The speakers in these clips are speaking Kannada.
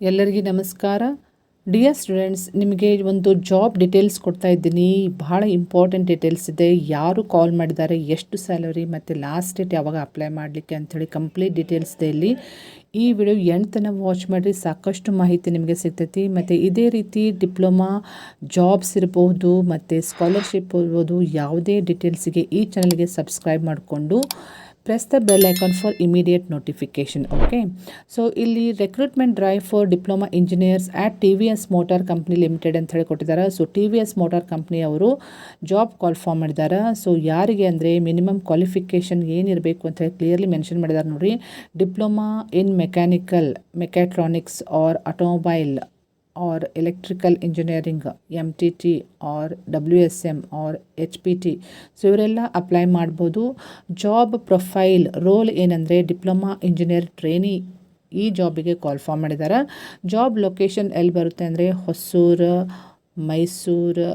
ಎಲ್ಲರಿಗೂ ನಮಸ್ಕಾರ. ಡಿಯರ್ ಸ್ಟೂಡೆಂಟ್ಸ್, ನಿಮಗೆ ಒಂದು ಜಾಬ್ ಡೀಟೇಲ್ಸ್ ಕೊಡ್ತಾ ಇದ್ದೀನಿ. ಬಹಳ ಇಂಪಾರ್ಟೆಂಟ್ ಡೀಟೇಲ್ಸ್ ಇದೆ. ಯಾರು ಕಾಲ್ ಮಾಡಿದ್ದಾರೆ, ಎಷ್ಟು ಸ್ಯಾಲರಿ ಮತ್ತು ಲಾಸ್ಟ್ ಡೇಟ್ ಯಾವಾಗ ಅಪ್ಲೈ ಮಾಡಲಿಕ್ಕೆ ಅಂಥೇಳಿ ಕಂಪ್ಲೀಟ್ ಡೀಟೇಲ್ಸ್ ಇದೆ ಇಲ್ಲಿ. ಈ ವಿಡಿಯೋ ಎಂಡ್ ತನಕ ವಾಚ್ ಮಾಡಿರಿ, ಸಾಕಷ್ಟು ಮಾಹಿತಿ ನಿಮಗೆ ಸಿಗ್ತೈತಿ. ಮತ್ತು ಇದೇ ರೀತಿ ಡಿಪ್ಲೊಮಾ ಜಾಬ್ಸ್ ಇರ್ಬೋದು ಮತ್ತು ಸ್ಕಾಲರ್ಶಿಪ್ ಇರ್ಬೋದು, ಯಾವುದೇ ಡೀಟೇಲ್ಸಿಗೆ ಈ ಚಾನಲ್ಗೆ ಸಬ್ಸ್ಕ್ರೈಬ್ ಮಾಡಿಕೊಂಡು press the bell icon for immediate notification. Okay, so ಇಲ್ಲಿ recruitment drive for diploma engineers at TVS motor company limited ಅಂತ ಹೇಳಿ ಕೊಟ್ಟಿದ್ದಾರೆ. ಸೊ TVS ಮೋಟಾರ್ ಕಂಪ್ನಿ ಅವರು ಜಾಬ್ ಕಾಲ್ ಫಾರ್ಮ್ ಮಾಡಿದ್ದಾರೆ. ಸೊ ಯಾರಿಗೆ ಅಂದರೆ ಮಿನಿಮಮ್ ಕ್ವಾಲಿಫಿಕೇಷನ್ ಏನಿರಬೇಕು ಅಂತ ಹೇಳಿ ಕ್ಲಿಯರ್ಲಿ ಮೆನ್ಷನ್ ಮಾಡಿದ್ದಾರೆ ನೋಡಿ. Diploma in mechanical, mechatronics or automobile or electrical engineering MTT or WSM or HPT. So ಇವರೆಲ್ಲ ಅಪ್ಲೈ ಮಾಡ್ಬೋದು. ಜಾಬ್ ಪ್ರೊಫೈಲ್ ರೋಲ್ ಏನಂದರೆ ಡಿಪ್ಲೊಮಾ ಇಂಜಿನಿಯರ್ ಟ್ರೈನಿ ಈ ಜಾಬಿಗೆ ಕಾಲ್ ಫಾರ್ಮ್ ಮಾಡಿದ್ದಾರೆ. ಜಾಬ್ ಲೊಕೇಶನ್ ಎಲ್ಲಿ ಬರುತ್ತೆ ಅಂದರೆ ಹೊಸೂರು, ಮೈಸೂರು,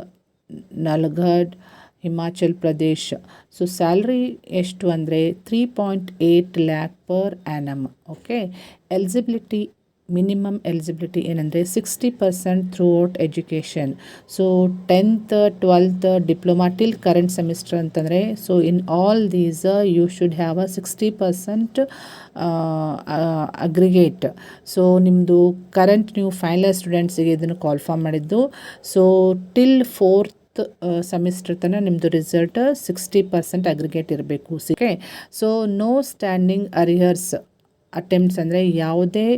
ನಲ್ಗಢ್, ಹಿಮಾಚಲ್ ಪ್ರದೇಶ್. ಸೊ ಸ್ಯಾಲ್ರಿ ಎಷ್ಟು ಅಂದರೆ 3.8 lakh per annum. Okay, eligibility minimum eligibility ಏನಂದರೆ 60% throughout education. So 10th 12th diploma till current semester ಅಂತಂದರೆ, so in all these you should have a 60% aggregate. So ನಿಮ್ಮದು ಕರೆಂಟ್ ನೀವು ಫೈನಲ್ ಸ್ಟೂಡೆಂಟ್ಸಿಗೆ ಇದನ್ನು ಕಾಲ್ ಫಾರ್ಮ್ ಮಾಡಿದ್ದು. ಸೊ ಟಿಲ್ 4th ಸೆಮಿಸ್ಟರ್ ತನಕ ನಿಮ್ಮದು ರಿಸಲ್ಟ್ 60% ಅಗ್ರಿಗೇಟ್ ಇರಬೇಕು. Okay, so no standing arrears attempts ಅಂದರೆ ಯಾವುದೇ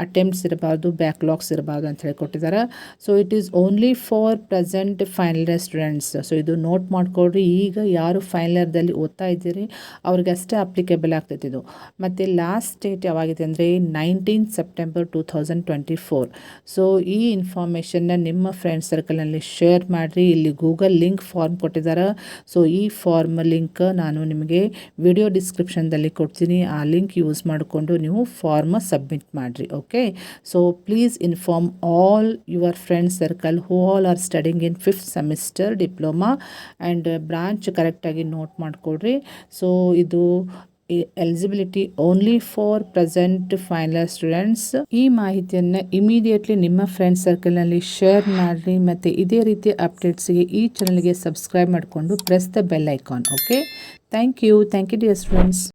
ಅಟೆಂಪ್ಟ್ಸ್ ಇರಬಾರ್ದು, ಬ್ಯಾಕ್ಲಾಗ್ಸ್ ಇರಬಾರ್ದು ಅಂತ ಹೇಳಿ ಕೊಟ್ಟಿದ್ದಾರೆ. So it is only for present final year students. So ಇದು ನೋಟ್ ಮಾಡ್ಕೊಳ್ರಿ. ಈಗ ಯಾರು ಫೈನಲ್ ಇಯರ್ದಲ್ಲಿ ಓದ್ತಾ ಇದ್ದೀರಿ ಅವ್ರಿಗೆ ಅಷ್ಟೇ ಅಪ್ಲಿಕೇಬಲ್ ಆಗ್ತೈತೆ ಇದು. ಮತ್ತು ಲಾಸ್ಟ್ ಡೇಟ್ ಯಾವಾಗಿದೆ ಅಂದರೆ 19 ಸೆಪ್ಟೆಂಬರ್ 2024. ಸೊ ಈ ಇನ್ಫಾರ್ಮೇಷನ್ನ ನಿಮ್ಮ ಫ್ರೆಂಡ್ ಸರ್ಕಲ್ನಲ್ಲಿ ಶೇರ್ ಮಾಡಿರಿ. ಇಲ್ಲಿ ಗೂಗಲ್ ಲಿಂಕ್ ಫಾರ್ಮ್ ಕೊಟ್ಟಿದ್ದಾರೆ. ಸೊ ಈ ಫಾರ್ಮ್ ಲಿಂಕ್ ನಾನು ನಿಮಗೆ ವಿಡಿಯೋ ಡಿಸ್ಕ್ರಿಪ್ಷನ್ದಲ್ಲಿ ಕೊಡ್ತೀನಿ. ಆ ಲಿಂಕ್ ಯೂಸ್ ಮಾಡಿಕೊಂಡು ನೀವು ಫಾರ್ಮ್ ಸಬ್ಮಿಟ್ ಮಾಡಿರಿ. Okay, so please inform all your friend circle who all are studying in 5th semester diploma and branch ಕರೆಕ್ಟಾಗಿ ನೋಟ್ ಮಾಡಿಕೊಡ್ರಿ. ಸೊ ಇದು eligibility only for present final students. ಈ ಮಾಹಿತಿಯನ್ನು ಇಮಿಡಿಯೇಟ್ಲಿ ನಿಮ್ಮ ಫ್ರೆಂಡ್ ಸರ್ಕಲ್ನಲ್ಲಿ ಶೇರ್ ಮಾಡಿರಿ. ಮತ್ತು ಇದೇ ರೀತಿ ಅಪ್ಡೇಟ್ಸ್ಗೆ ಈ ಚಾನಲ್ಗೆ ಸಬ್ಸ್ಕ್ರೈಬ್ ಮಾಡಿಕೊಂಡು press the bell icon. Okay, thank you dear students.